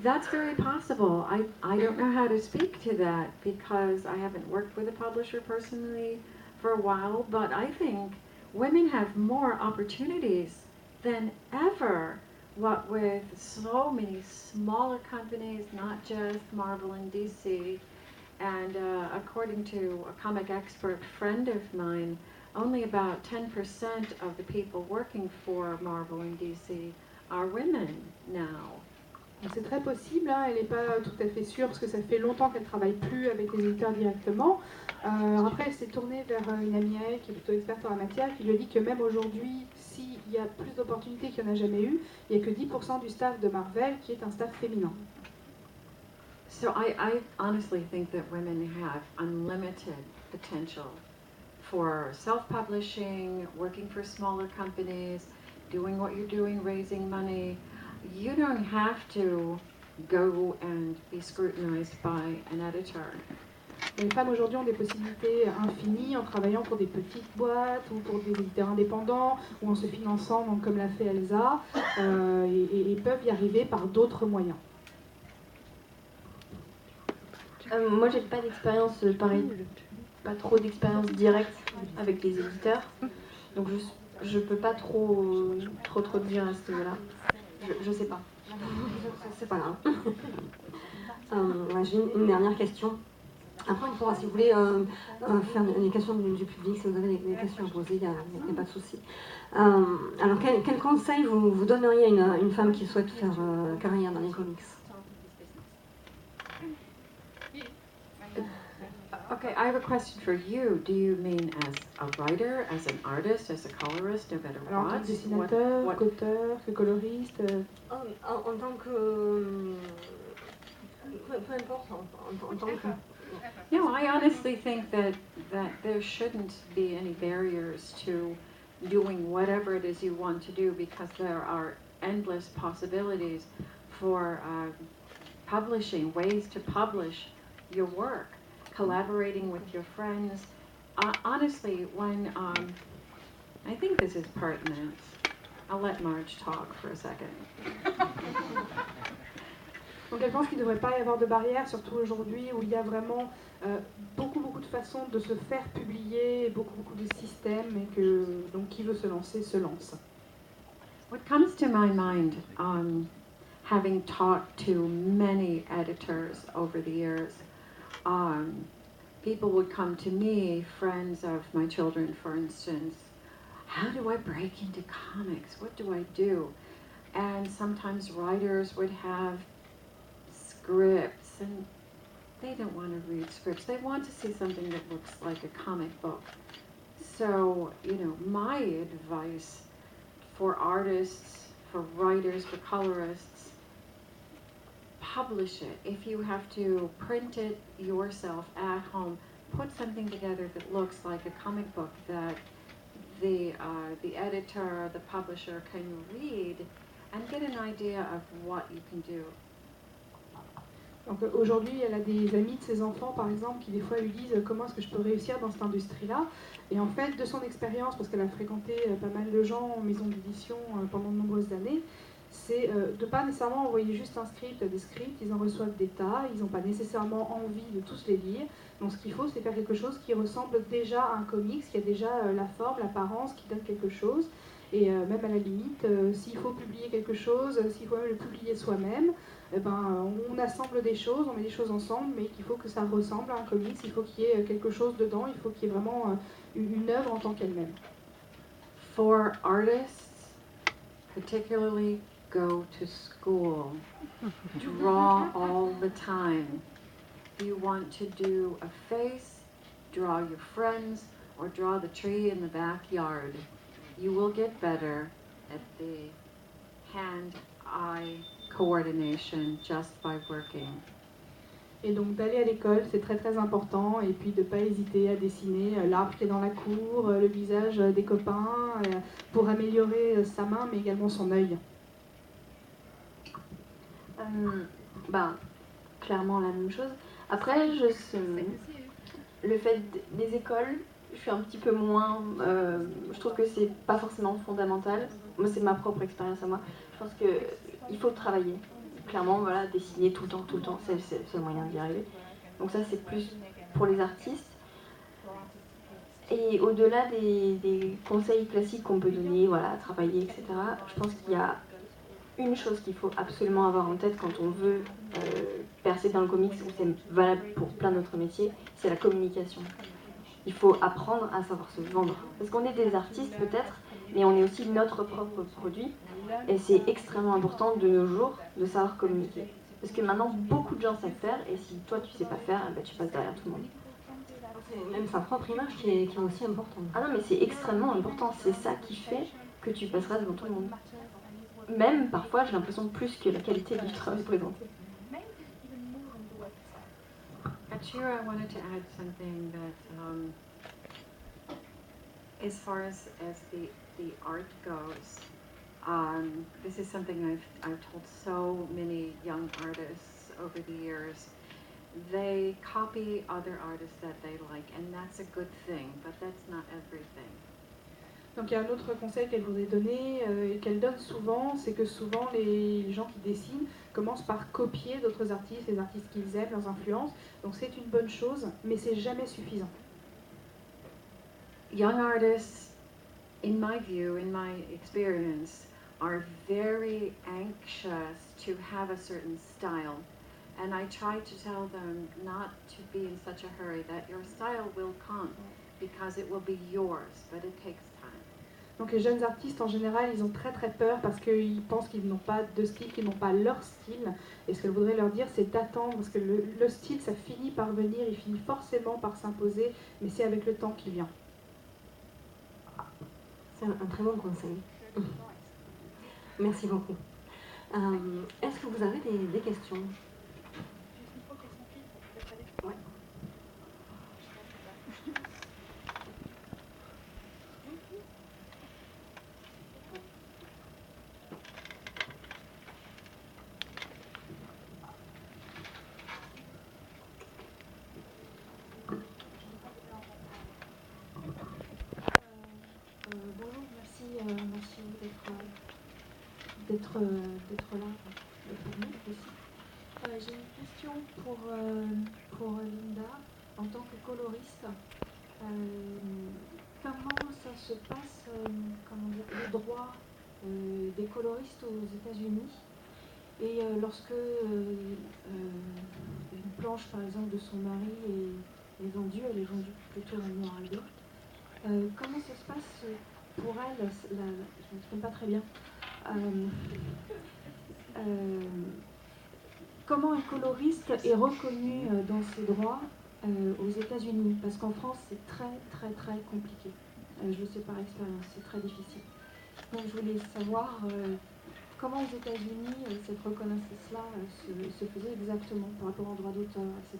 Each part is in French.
That's very possible. I don't know how to speak to that because I haven't worked with a publisher personally for a while, but I think women have more opportunities than ever. What with so many smaller companies, not just Marvel and DC, and according to a comic expert friend of mine, only about 10% of the people working for Marvel and DC are women now. C'est très possible, hein, elle n'est pas tout à fait sûre parce que ça fait longtemps qu'elle ne travaille plus avec les éditeurs directement. Après, elle s'est tournée vers une amie à elle qui est plutôt experte en la matière, qui lui dit que même aujourd'hui, s'il y a plus d'opportunités qu'il n'y en a jamais eu, il n'y a que 10% du staff de Marvel qui est un staff féminin. So I honestly think that women have unlimited potential for self-publishing, working for smaller companies, doing what you're doing, raising money. You don't have to go and be scrutinized by an editor. Les femmes aujourd'hui ont des possibilités infinies en travaillant pour des petites boîtes ou pour des éditeurs indépendants ou en se finançant, donc, comme l'a fait Elsa, et peuvent y arriver par d'autres moyens. Moi, j'ai pas d'expérience, pareil, pas trop d'expérience directe avec les éditeurs, donc je peux pas trop dire à ce niveau-là. Je sais pas. C'est pas grave. J'ai une dernière question. Après, on pourra, si vous voulez, faire des questions du public, si vous avez des questions à poser, il n'y a pas de souci. Alors, quel conseil vous donneriez à une femme qui souhaite faire carrière dans les comics? Okay, I have a question for you. Do you mean as a writer, as an artist, as a colorist, no matter Alors, en tant what? que dessinateur, qu'auteur, que coloriste En tant que... peu importe, en tant que... No, I honestly think that there shouldn't be any barriers to doing whatever it is you want to do because there are endless possibilities for publishing, ways to publish your work, collaborating with your friends. Honestly, when I think this is pertinent. I'll let Marge talk for a second. Donc elle pense qu'il ne devrait pas y avoir de barrière, surtout aujourd'hui où il y a vraiment beaucoup de façons de se faire publier, beaucoup de systèmes, et que donc qui veut se lancer, se lance. What comes to my mind, having talked to many editors over the years, people would come to me, friends of my children, for instance, how do I break into comics? What do I do? And sometimes writers would have scripts, and they don't want to read scripts. They want to see something that looks like a comic book. So, my advice for artists, for writers, for colorists, publish it. If you have to print it yourself at home, put something together that looks like a comic book that the editor, the publisher can read and get an idea of what you can do. Donc aujourd'hui, elle a des amis de ses enfants, par exemple, qui des fois lui disent comment est-ce que je peux réussir dans cette industrie-là. Et en fait, de son expérience, parce qu'elle a fréquenté pas mal de gens en maison d'édition pendant de nombreuses années, c'est de ne pas nécessairement envoyer juste un script, des scripts, ils en reçoivent des tas, ils n'ont pas nécessairement envie de tous les lire. Donc ce qu'il faut, c'est faire quelque chose qui ressemble déjà à un comics, qui a déjà la forme, l'apparence, qui donne quelque chose. Et même à la limite, s'il faut publier quelque chose, s'il faut même le publier soi-même, on assemble des choses, on met des choses ensemble, mais qu'il faut que ça ressemble à un comics, il faut qu'il y ait quelque chose dedans, il faut qu'il y ait vraiment une œuvre en tant qu'elle-même. For artists, particularly, go to school. Draw all the time. If you want to do a face, draw your friends, or draw the tree in the backyard. You will get better at the hand-eye coordination just by working. Et donc d'aller à l'école, c'est très très important, et puis de ne pas hésiter à dessiner l'arbre qui est dans la cour, le visage des copains, pour améliorer sa main, mais également son œil. Clairement la même chose. Après, le fait des écoles, je suis un petit peu moins... je trouve que c'est pas forcément fondamental. Moi, c'est ma propre expérience à moi. Je pense qu'il faut travailler. clairement, voilà, dessiner tout le temps, c'est le seul moyen d'y arriver. Donc ça, c'est plus pour les artistes. Et au-delà des conseils classiques qu'on peut donner, voilà, travailler, etc., je pense qu'il y a une chose qu'il faut absolument avoir en tête quand on veut percer dans le comics, ou c'est valable pour plein d'autres métiers, c'est la communication. Il faut apprendre à savoir se vendre. Parce qu'on est des artistes peut-être, mais on est aussi notre propre produit. Et c'est extrêmement important de nos jours de savoir communiquer. Parce que maintenant, beaucoup de gens savent faire, et si toi tu sais pas faire, eh ben, tu passes derrière tout le monde. C'est même sa propre image qui est aussi importante. Ah non, mais c'est extrêmement important. C'est ça qui fait que tu passeras devant tout le monde. Même parfois, j'ai l'impression plus que la qualité du travail présenté. Actually, I wanted to add something that, as far as the art goes, this is something I've told so many young artists over the years. They copy other artists that they like, and that's a good thing, but that's not everything. Donc il y a un autre conseil qu'elle voudrait donner et qu'elle donne souvent, c'est que souvent les gens qui dessinent commencent par copier d'autres artistes, les artistes qu'ils aiment, leurs influences. Donc c'est une bonne chose, mais c'est jamais suffisant. Young artists, in my view, in my experience, are very anxious to have a certain style. And I try to tell them not to be in such a hurry, that your style will come because it will be yours, but it takes time. Donc les jeunes artistes en général, ils ont très peur parce qu'ils pensent qu'ils n'ont pas de style, qu'ils n'ont pas leur style. Et ce qu'elle voudrait leur dire, c'est d'attendre, parce que le style, ça finit par venir, il finit forcément par s'imposer, mais c'est avec le temps qu'il vient. C'est un très bon conseil. Merci beaucoup. Est-ce que vous avez des questions? Ouais. Bonjour, merci d'être là, d'être venu aussi. J'ai une question pour Linda, en tant que coloriste. Comment ça se passe, le droit des coloristes aux États-Unis, et lorsque une planche, par exemple, de son mari est vendue, elle est vendue plutôt en noir et blanc. Comment ça se passe pour elle, je ne m'exprime pas très bien, comment un coloriste est reconnu dans ses droits aux États-Unis? Parce qu'en France, c'est très compliqué. Je le sais par expérience, c'est très difficile. Donc je voulais savoir comment aux États-Unis cette reconnaissance-là se faisait exactement par rapport aux droits d'auteur, etc.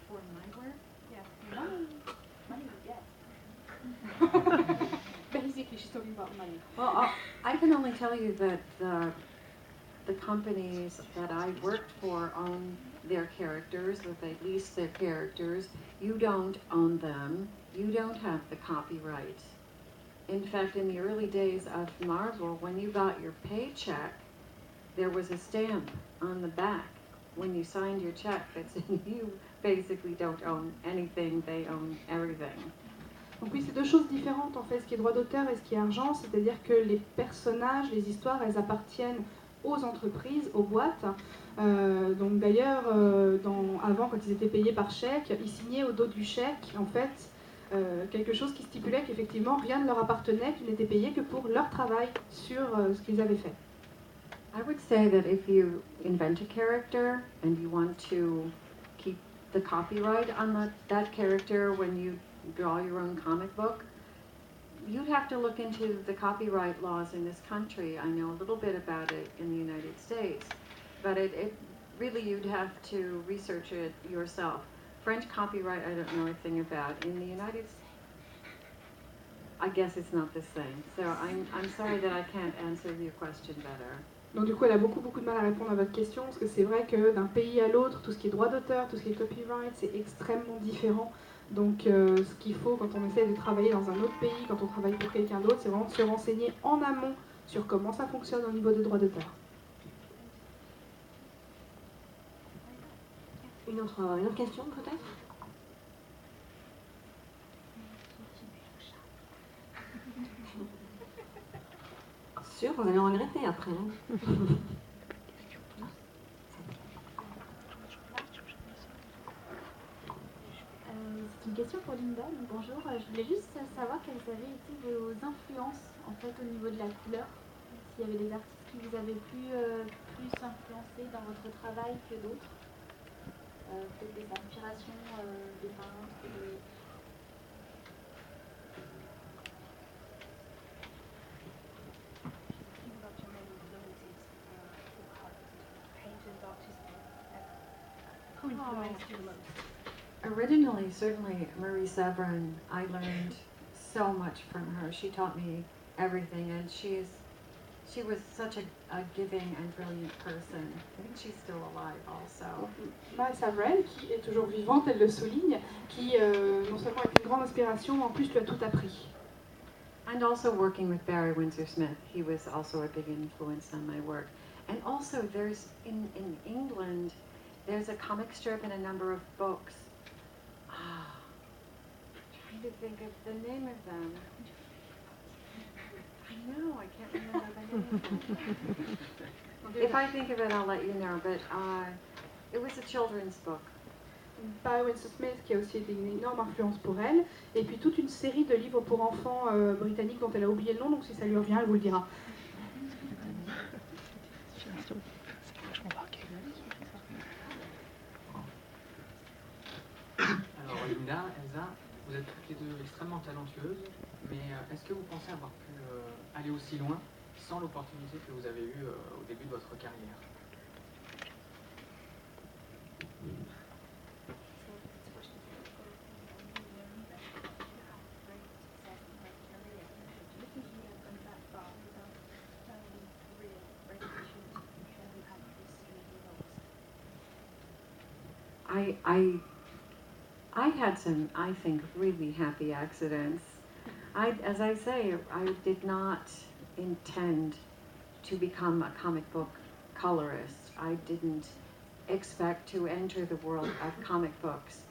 For my work? Yeah. Money, yes. Basically, she's talking about money. Well, I can only tell you that the companies that I worked for own their characters, or they lease their characters. You don't own them. You don't have the copyright. In fact, in the early days of Marvel, when you got your paycheck, there was a stamp on the back when you signed your check that said you basically don't own anything, they own everything. Donc oui, c'est deux choses différentes en fait, ce qui est droit d'auteur et ce qui est argent, c'est-à-dire que les personnages, les histoires, elles appartiennent aux entreprises, aux boîtes. Donc d'ailleurs, avant, quand ils étaient payés par chèque, ils signaient au dos du chèque, en fait, quelque chose qui stipulait qu'effectivement rien ne leur appartenait, qu'ils n'étaient payés que pour leur travail sur ce qu'ils avaient fait. I would say that if you invent a character and you want to keep the copyright on that character when you draw your own comic book, you'd have to look into the copyright laws in this country. I know a little bit about it in the United States, but really you'd have to research it yourself. French copyright, I don't know a thing about. In the United States, I guess it's not the same. So I'm sorry that I can't answer your question better. Donc du coup, elle a beaucoup de mal à répondre à votre question, parce que c'est vrai que d'un pays à l'autre, tout ce qui est droit d'auteur, tout ce qui est copyright, c'est extrêmement différent. Donc ce qu'il faut quand on essaie de travailler dans un autre pays, quand on travaille pour quelqu'un d'autre, c'est vraiment de se renseigner en amont sur comment ça fonctionne au niveau des droits d'auteur. Une autre question peut-être? Sûr, vous allez regretter après. Hein. C'est une question pour Linda. Donc, bonjour, je voulais juste savoir quelles avaient été vos influences en fait au niveau de la couleur. S'il y avait des artistes qui vous avaient plus influencé dans votre travail que d'autres. Peut-être des inspirations des peintres, des... Who influenced you most? Originally, certainly Marie Severin, I learned so much from her. She taught me everything, and she was such a giving and brilliant person. I think she's still alive also. Marie Severin, qui est toujours vivante, elle le souligne, qui non seulement est une grande inspiration, mais en plus lui a tout appris. And also working with Barry Windsor Smith, he was also a big influence on my work. And also there's, in England, there's a comic strip and a number of books. Trying to think of the name of them. I know, I can't remember the name of them. If I think of it, I'll let you know, but it was a children's book. Barry Windsor Smith, qui a aussi été une énorme influence pour elle, et puis toute une série de livres pour enfants britanniques dont elle a oublié le nom, donc si ça lui revient, elle vous le dira. Alors Linda, Elsa, vous êtes toutes les deux extrêmement talentueuses, mais est-ce que vous pensez avoir pu aller aussi loin sans l'opportunité que vous avez eue au début de votre carrière? I had some, I think, really happy accidents. As I say, I did not intend to become a comic book colorist. I didn't expect to enter the world of comic books.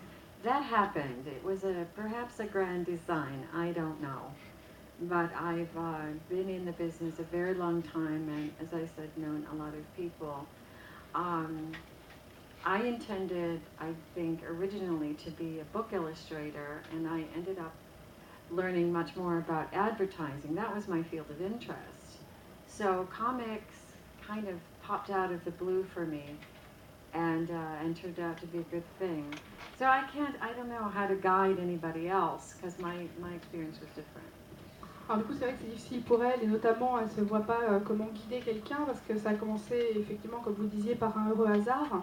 That happened. It was perhaps a grand design, I don't know. But I've been in the business a very long time, and as I said, known a lot of people. I intended, I think, originally to be a book illustrator, and I ended up learning much more about advertising. That was my field of interest. So comics kind of popped out of the blue for me, and turned out to be a good thing. So I don't know how to guide anybody else, because my experience was different. Alors du coup, c'est vrai que c'est difficile pour elle, et notamment, elle ne se voit pas comment guider quelqu'un, parce que ça a commencé, effectivement, comme vous disiez, par un heureux hasard.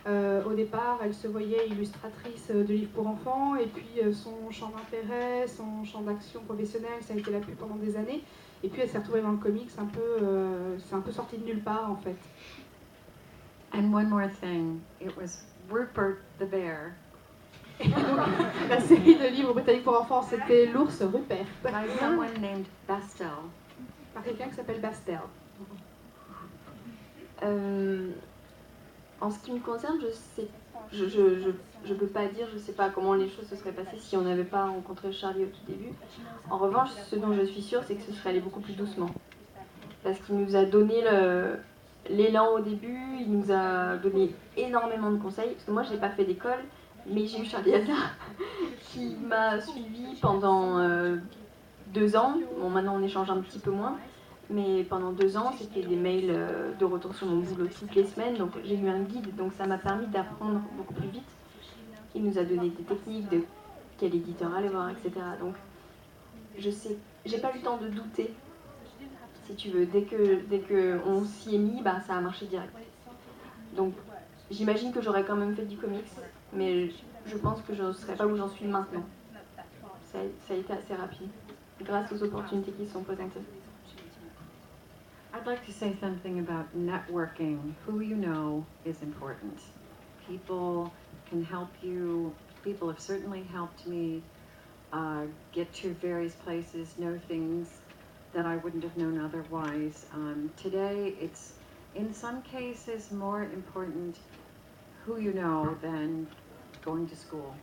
Au départ, elle se voyait illustratrice de livres pour enfants, et puis son champ d'intérêt, son champ d'action professionnelle, ça a été la pub pendant des années. Et puis elle s'est retrouvée dans le comics, c'est un peu sorti de nulle part en fait. And one more thing, it was Rupert the Bear. Et donc, la série de livres britanniques pour enfants, c'était l'ours Rupert. By someone named Bastel. Par quelqu'un qui s'appelle Bastel. En ce qui me concerne, je peux pas dire, je sais pas comment les choses se seraient passées si on n'avait pas rencontré Charlie au tout début. En revanche, ce dont je suis sûre, c'est que ce serait allé beaucoup plus doucement. Parce qu'il nous a donné l'élan au début, il nous a donné énormément de conseils. Parce que moi, je n'ai pas fait d'école, mais j'ai eu Charlie Hazard qui m'a suivi pendant 2 ans. Bon, maintenant on échange un petit peu moins. Mais pendant 2 ans, c'était des mails de retour sur mon boulot toutes les semaines. Donc j'ai eu un guide, donc ça m'a permis d'apprendre beaucoup plus vite. Il nous a donné des techniques de quel éditeur aller voir, etc. Donc je sais, j'ai pas eu le temps de douter, si tu veux. Dès que on s'y est mis, bah, ça a marché direct. Donc j'imagine que j'aurais quand même fait du comics, mais je pense que je ne serais pas où j'en suis maintenant. Ça a été assez rapide, grâce aux opportunités qui se sont présentées. I'd like to say something about networking. Who you know is important. People can help you. People have certainly helped me get to various places, know things that I wouldn't have known otherwise. Today, it's in some cases more important who you know than going to school.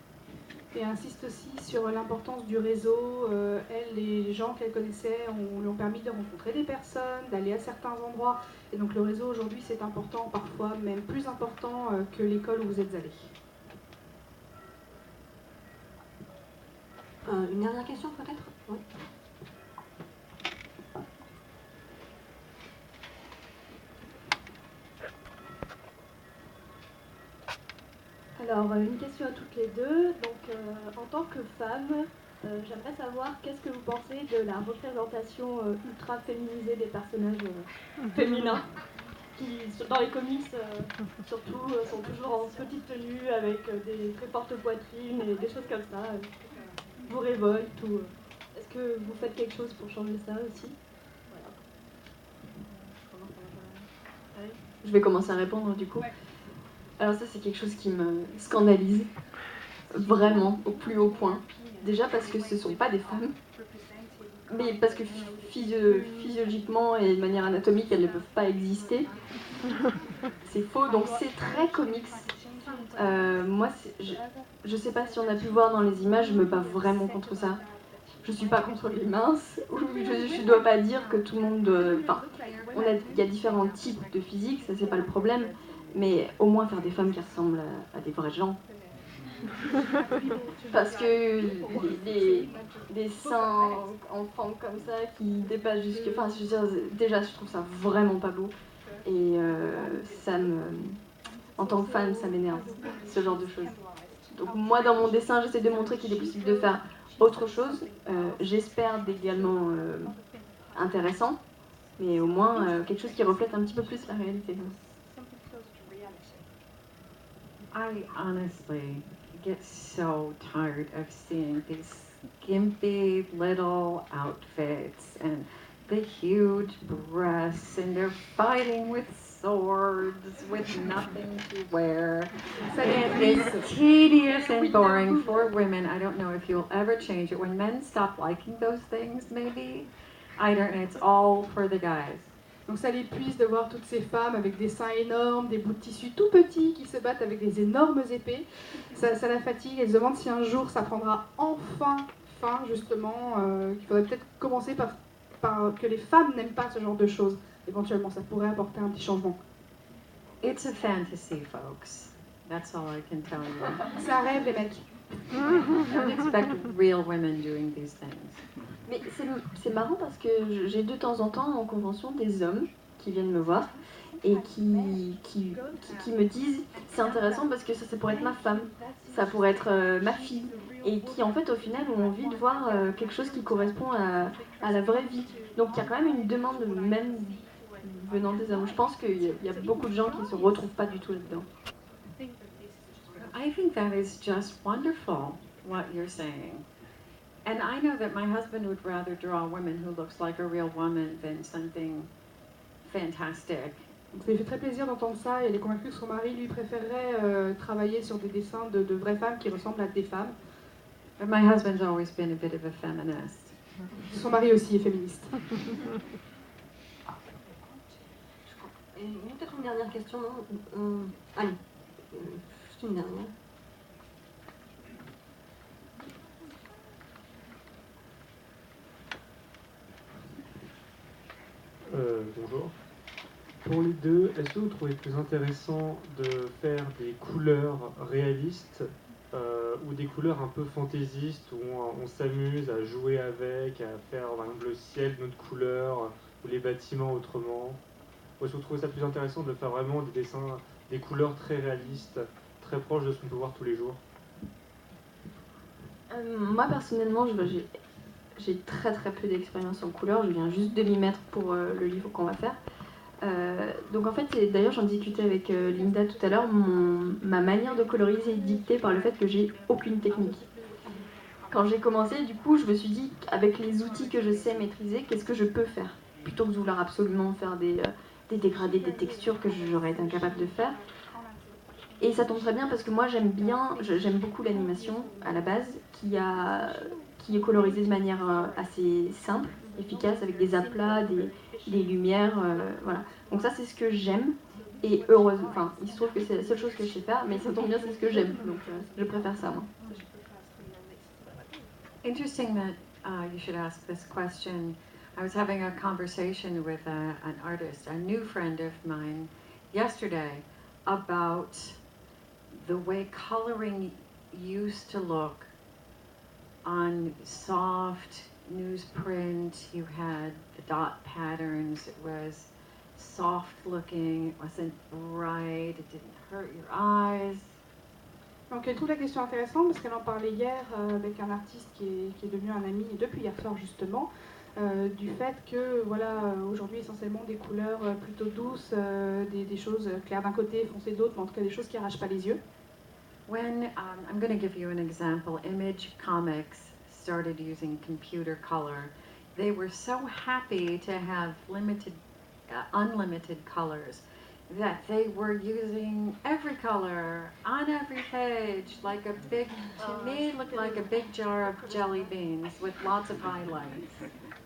Et elle insiste aussi sur l'importance du réseau. Elle, les gens qu'elle connaissait lui ont permis de rencontrer des personnes, d'aller à certains endroits. Et donc le réseau aujourd'hui c'est important, parfois même plus important que l'école où vous êtes allés. Une dernière question peut-être? Oui. Alors, une question à toutes les deux. Donc, en tant que femme, j'aimerais savoir qu'est-ce que vous pensez de la représentation ultra féminisée des personnages féminins qui, dans les comics, surtout, sont toujours en petite tenue avec des très fortes poitrines et des choses comme ça. Vous révoltent ou est-ce que vous faites quelque chose pour changer ça aussi? Voilà. Je vais commencer à répondre du coup. Alors ça c'est quelque chose qui me scandalise vraiment au plus haut point. Déjà parce que ce ne sont pas des femmes, mais parce que physiologiquement et de manière anatomique elles ne peuvent pas exister. C'est faux, donc c'est très comics. Moi je sais pas si on a pu voir dans les images, je me bats vraiment contre ça. Je suis pas contre les minces, je dois pas dire que tout le monde... Enfin, il y a différents types de physique, ça c'est pas le problème. Mais au moins faire des femmes qui ressemblent à des vrais gens. Parce que des seins en forme comme ça qui dépassent jusque... Enfin, je veux dire, déjà, je trouve ça vraiment pas beau. Et en tant que fan, ça m'énerve, ce genre de choses. Donc moi, dans mon dessin, j'essaie de montrer qu'il est possible de faire autre chose. J'espère d'également intéressant, mais au moins quelque chose qui reflète un petit peu plus la réalité. I honestly get so tired of seeing these skimpy little outfits and the huge breasts, and they're fighting with swords with nothing to wear. And it's tedious and boring for women. I don't know if you'll ever change it. When men stop liking those things, maybe, I don't know, it's all for the guys. Donc ça l'épuise de voir toutes ces femmes avec des seins énormes, des bouts de tissu tout petits qui se battent avec des énormes épées. Ça la fatigue. Elle se demande si un jour ça prendra enfin fin, justement. Qu'il faudrait peut-être commencer par que les femmes n'aiment pas ce genre de choses. Éventuellement, ça pourrait apporter un petit changement. It's a fantasy, folks. That's all I can tell you. C'est un rêve, les mecs. Don't expect real women doing these things. Mais c'est marrant parce que j'ai de temps en temps en convention des hommes qui viennent me voir et qui me disent c'est intéressant parce que ça pourrait être ma femme, ça pourrait être ma fille, et qui en fait au final ont envie de voir quelque chose qui correspond à la vraie vie. Donc il y a quand même une demande même venant des hommes. Je pense qu'il y a beaucoup de gens qui ne se retrouvent pas du tout là-dedans. I think that is just wonderful, what you're saying. And I know that my husband would rather draw a woman who looks like a real woman than something fantastic. Donc ça lui fait très plaisir d'entendre ça et elle est convaincue que son mari lui préférerait travailler sur des dessins de vraies femmes qui ressemblent à des femmes. But my husband's always been a bit of a feminist. Son mari aussi est féministe. Et peut-être une dernière question, non? Allez, juste une dernière. Bonjour. Pour les deux, est-ce que vous trouvez plus intéressant de faire des couleurs réalistes ou des couleurs un peu fantaisistes où on s'amuse à jouer avec, à faire par exemple le ciel d'une autre couleur ou les bâtiments autrement? Ou est-ce que vous trouvez ça plus intéressant de faire vraiment des dessins, des couleurs très réalistes, très proches de ce qu'on peut voir tous les jours? Moi personnellement, j'ai très très peu d'expérience en couleur, je viens juste de m'y mettre pour le livre qu'on va faire. Donc en fait, d'ailleurs j'en discutais avec Linda tout à l'heure, ma manière de coloriser est dictée par le fait que j'ai aucune technique. Quand j'ai commencé, du coup, je me suis dit, avec les outils que je sais maîtriser, qu'est-ce que je peux faire? Plutôt que de vouloir absolument faire des dégradés, des textures que j'aurais été incapable de faire. Et ça tombe très bien parce que moi j'aime beaucoup l'animation à la base, qui est colorisée de manière assez simple, efficace, avec des aplats, des lumières, voilà. Donc ça c'est ce que j'aime, et heureusement, enfin il se trouve que c'est la seule chose que je sais faire, mais ça tombe bien, c'est ce que j'aime, donc je préfère ça moi. Interesting that you should ask this question. I was having a conversation with an artist, a new friend of mine, yesterday about the way coloring used to look on soft newsprint. You had the dot patterns, it was soft looking, it wasn't bright, it didn't hurt your eyes. Donc elle trouve la question intéressante parce qu'elle en parlait hier avec un artiste qui est devenu un ami depuis hier soir justement, du fait que voilà, aujourd'hui essentiellement des couleurs plutôt douces, des choses claires d'un côté, foncées d'autre, mais en tout cas des choses qui n'arrachent pas les yeux. When, I'm going to give you an example, Image Comics started using computer color. They were so happy to have unlimited colors that they were using every color on every page, like a big, to me it looked like a big jar of jelly beans with lots of highlights.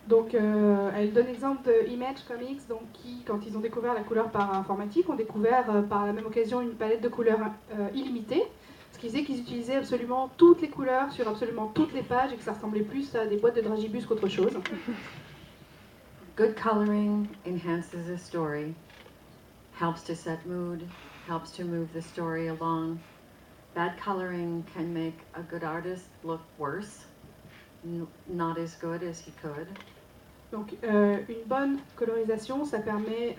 Donc elle donne l'exemple de Image Comics, donc qui, quand ils ont découvert la couleur par informatique, ont découvert par la même occasion une palette de couleurs illimitée, ce qui faisait qu'ils utilisaient absolument toutes les couleurs sur absolument toutes les pages et que ça ressemblait plus à des boîtes de dragibus qu'autre chose. Good coloring enhances a story, helps to set mood, helps to move the story along. Bad coloring can make a good artist look worse, not as good as he could. Donc une bonne colorisation, ça permet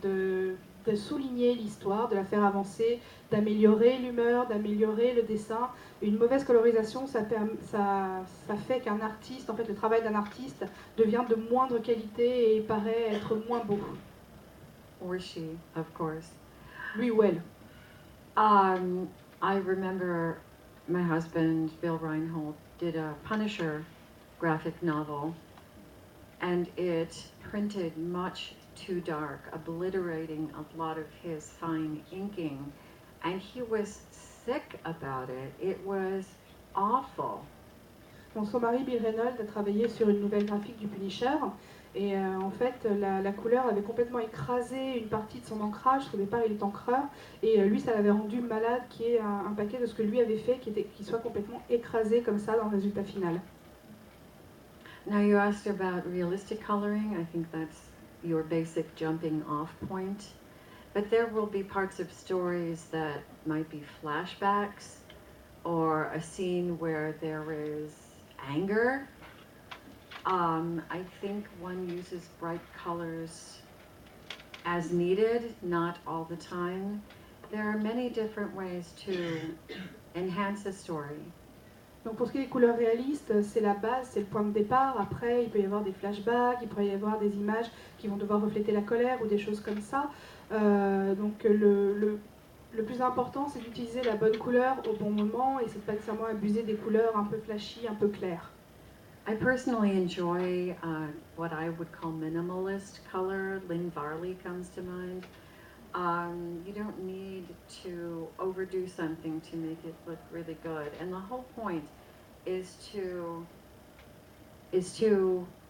de souligner l'histoire, de la faire avancer, d'améliorer l'humeur, d'améliorer le dessin. Une mauvaise colorisation, ça fait qu'un artiste, en fait le travail d'un artiste devient de moindre qualité et paraît être moins beau. Or she, of course. Lui ou elle. I remember my husband, Bill Reinhold, did a Punisher graphic novel, and it printed much too dark, obliterating a lot of his fine inking, and he was sick about it. It was awful. Donc son mari Bill Reynolds a travaillé sur une nouvelle graphique du Punisher, et en fait la couleur avait complètement écrasé une partie de son ancrage, parce qu'au départ il est encreur, et lui ça l'avait rendu malade, qui est un paquet de ce que lui avait fait, qui soit complètement écrasé comme ça dans le résultat final. Now you asked about realistic coloring. I think that's your basic jumping off point. But there will be parts of stories that might be flashbacks or a scene where there is anger. I think one uses bright colors as needed, not all the time. There are many different ways to enhance a story. Donc pour ce qui est des couleurs réalistes, c'est la base, c'est le point de départ. Après, il peut y avoir des flashbacks, il peut y avoir des images qui vont devoir refléter la colère ou des choses comme ça. Donc le plus important, c'est d'utiliser la bonne couleur au bon moment et c'est de pas nécessairement abuser des couleurs un peu flashy, un peu claires. I personally enjoy what I would call minimalist color. Lynn Varley comes to mind. You don't need to overdo something to make it look really good. And the whole point is to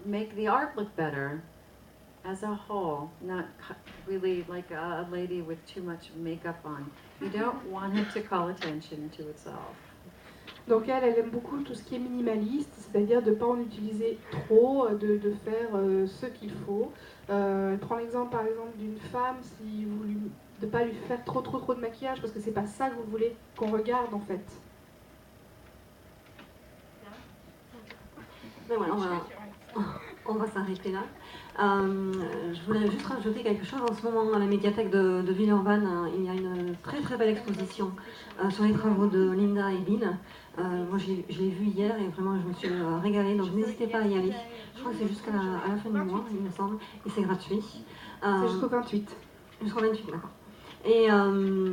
make the art look better as a whole, not really like a lady with too much makeup on. You don't want it to call attention to itself. Donc elle aime beaucoup tout ce qui est minimaliste, c'est-à-dire de ne pas en utiliser trop, de faire ce qu'il faut. Elle prend l'exemple par exemple d'une femme, de ne pas lui faire trop de maquillage parce que c'est pas ça que vous voulez qu'on regarde en fait. Ben voilà, on va s'arrêter là. Je voulais juste rajouter quelque chose. En ce moment, à la médiathèque de Villeurbanne, il y a une très très belle exposition sur les travaux de Linda et Bill. Moi, je l'ai vue hier et vraiment, je me suis régalée. Donc, n'hésitez pas à y aller. Je crois que c'est jusqu'à la fin du mois, il me semble, et c'est gratuit. C'est jusqu'au 28. Jusqu'au 28, d'accord. Et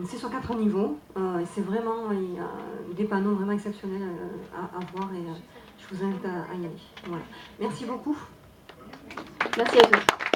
c'est sur 4 niveaux. Et c'est vraiment des panneaux vraiment exceptionnels à voir. Et je vous invite à y aller. Voilà. Merci beaucoup. Merci à tous.